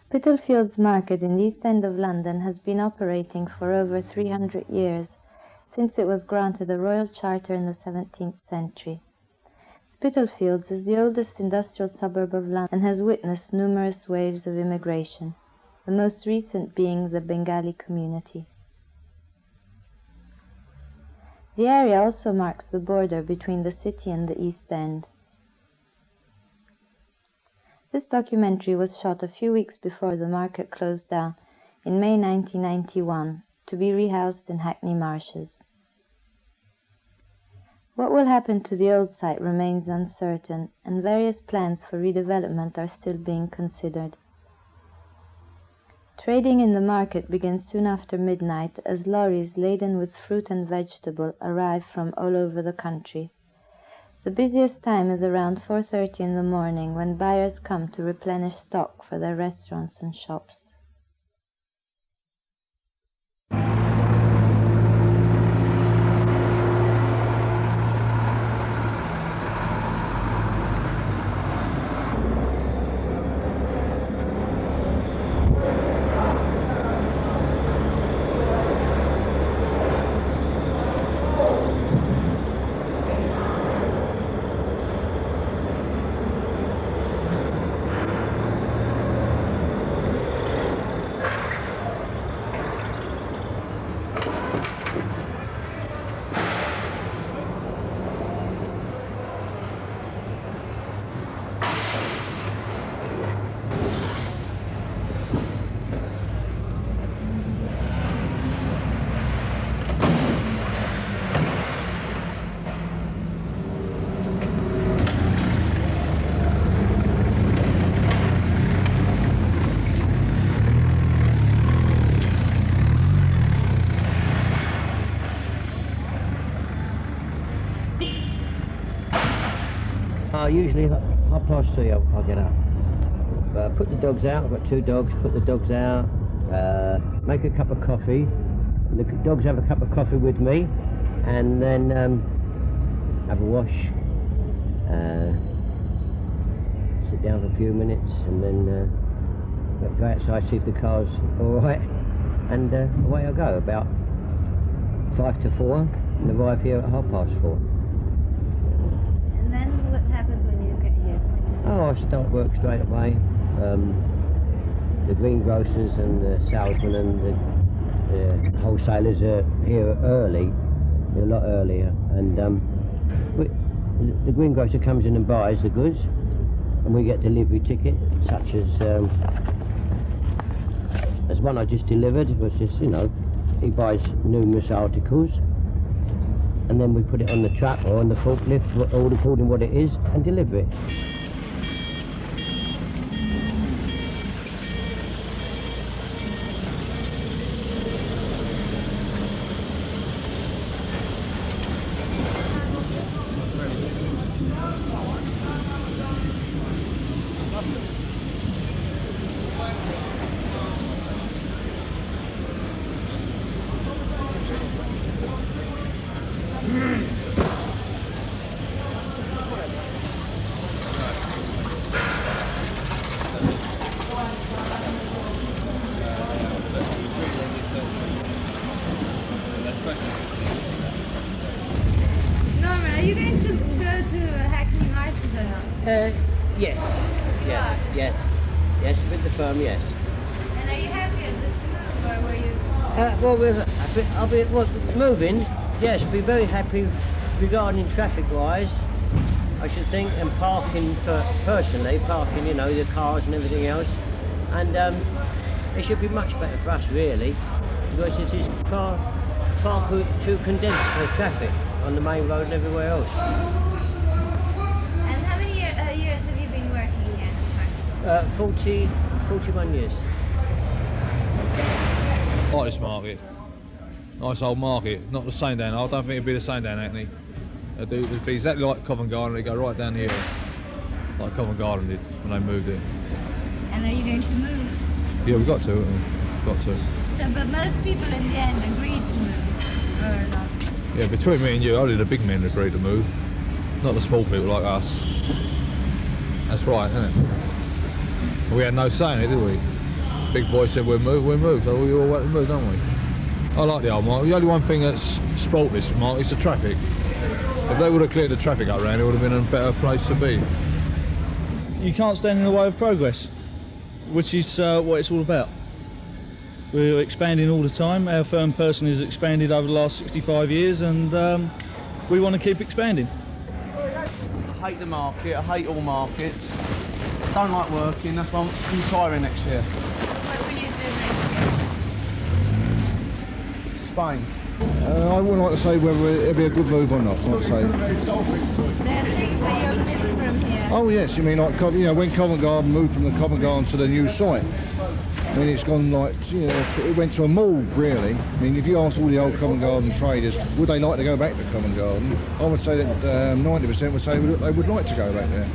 Spitalfields Market in the East End of London has been operating for over 300 years, since it was granted a royal charter in the 17th century. Spitalfields is the oldest industrial suburb of London and has witnessed numerous waves of immigration, the most recent being the Bengali community. The area also marks the border between the city and the East End. This documentary was shot a few weeks before the market closed down in May 1991 to be rehoused in Hackney Marshes. What will happen to the old site remains uncertain, and various plans for redevelopment are still being considered. Trading in the market begins soon after midnight as lorries laden with fruit and vegetable arrive from all over the country. The busiest time is around 4:30 in the morning, when buyers come to replenish stock for their restaurants and shops. Usually 3:30 I'll get up. Put the dogs out, I've got 2 dogs, put the dogs out, make a cup of coffee, the dogs have a cup of coffee with me, and then have a wash, sit down for a few minutes, and then go outside, see if the car's alright, and away I go, about 5 to 4, and arrive here at 4:30. Oh, I start work straight away. The greengrocers and the salesmen and the wholesalers are here early, a lot earlier, and the greengrocer comes in and buys the goods, and we get delivery ticket, such as one I just delivered. It was just, he buys numerous articles, and then we put it on the truck or on the forklift, all according to what it is, and deliver it. Norman, are you going to go to Hackney Marshes or not? Yes, with the firm, yes. And are you happy at this move, or were you... Moving, yes, be very happy regarding traffic-wise, I should think, and parking personally, the cars and everything else, and it should be much better for us, really, because it is far too condensed for traffic on the main road and everywhere else. And how many years have you been working here in this market? 41 years. I like this market. Nice old market. Not the same down. I don't think it'd be the same down Hackney. It'd be exactly like Covent Garden. They go right down here, like Covent Garden did when they moved it. And are you going to move? Yeah, we've got to. Got to. So, but most people in the end agreed to move, or not? Yeah, between me and you, only the big men agreed to move, not the small people like us. That's right, isn't it? We had no say in it, did we? big boy said we'll move, so we all went to move, don't we? I like the old market. The only one thing that's spoilt this market is the traffic. If they would have cleared the traffic up around, it would have been a better place to be. You can't stand in the way of progress, which is what it's all about. We're expanding all the time. Our firm personally has expanded over the last 65 years, and we want to keep expanding. I hate the market, I hate all markets. Don't like working, that's why I'm retiring next year. What will you do next year? Spain. I wouldn't like to say whether it'd be a good move or not. I'd say. There are things that you'll miss from here. Oh yes, you mean like when Covent Garden moved from the Covent Garden to the new site. I mean, it's gone like, it went to a mall, really. I mean, if you ask all the old Covent Garden traders, would they like to go back to Covent Garden? I would say that 90% would say they would like to go back there.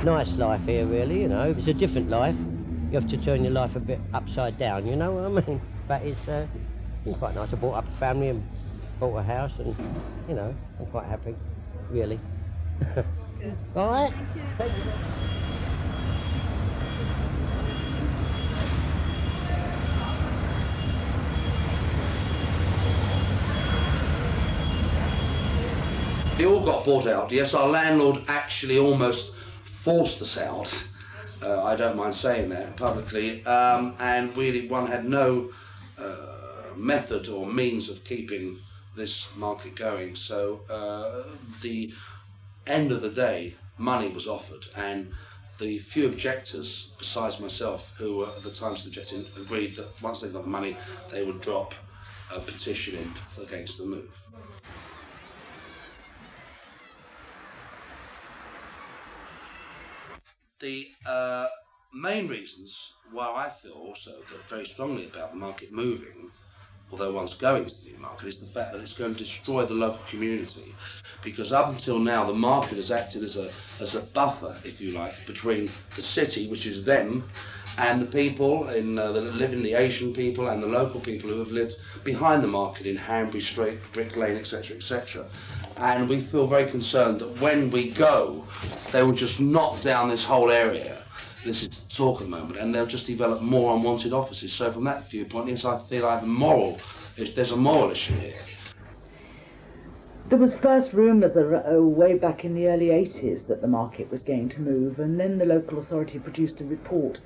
Nice life here, really, you know. It's a different life. You have to turn your life a bit upside down, you know what I mean? But it's been quite nice. I brought up a family and bought a house, and, you know, I'm quite happy, really. All right? Thank you. They all got bought out. Yes, our landlord actually almost forced us out. I don't mind saying that publicly. And really, one had no method or means of keeping this market going. So the end of the day, money was offered, and the few objectors, besides myself, who were at the time subjecting, agreed that once they got the money, they would drop a petition in against the move. The main reasons why I feel also that very strongly about the market moving, although one's going to the new market, is the fact that it's going to destroy the local community. Because up until now, the market has acted as a buffer, if you like, between the city, which is them, and the people that live in the Asian people and the local people who have lived behind the market in Hanbury Street, Brick Lane, etc., etc. And we feel very concerned that when we go, they will just knock down this whole area. This is the talk at the moment, and they'll just develop more unwanted offices. So from that viewpoint, yes, I feel there's a moral issue here. There was first rumours way back in the early 80s that the market was going to move, and then the local authority produced a report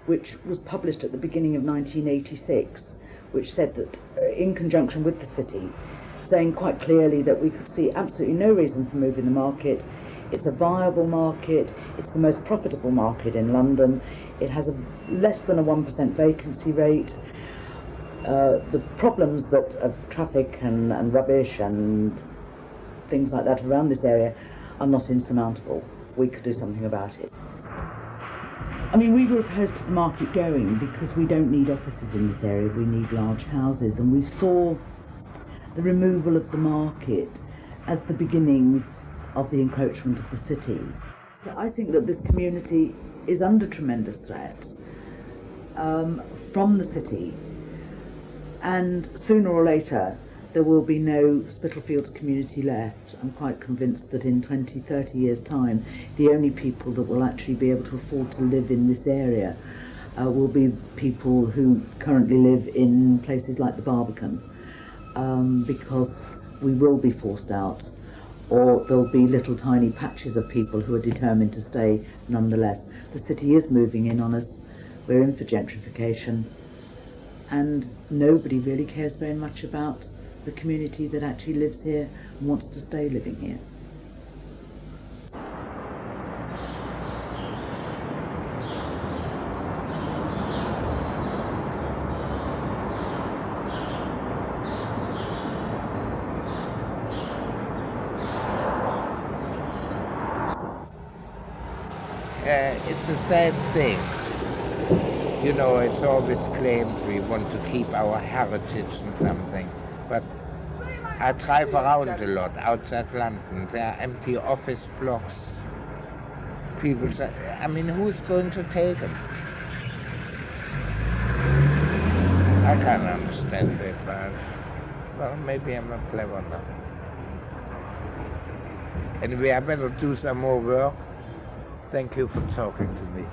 which was published at the beginning of 1986, which said that, in conjunction with the city, saying quite clearly that we could see absolutely no reason for moving the market. It's a viable market, it's the most profitable market in London, it has less than a 1% vacancy rate. The problems of traffic and rubbish and things like that around this area are not insurmountable. We could do something about it. I mean, we were opposed to the market going because we don't need offices in this area, we need large houses, and we saw the removal of the market as the beginnings of the encroachment of the city. I think that this community is under tremendous threat from the city, and sooner or later there will be no Spitalfields community left. I'm quite convinced that in 20, 30 years' time, the only people that will actually be able to afford to live in this area will be people who currently live in places like the Barbican, because we will be forced out, or there'll be little tiny patches of people who are determined to stay nonetheless. The city is moving in on us, we're in for gentrification, and nobody really cares very much about the community that actually lives here and wants to stay living here. it's a sad thing. You know, it's always claimed we want to keep our heritage and something, but I drive around a lot outside London. There are empty office blocks. People say, I mean, who's going to take them? I can't understand it, but well, maybe I'm not clever enough. Anyway, I better do some more work. Thank you for talking to me.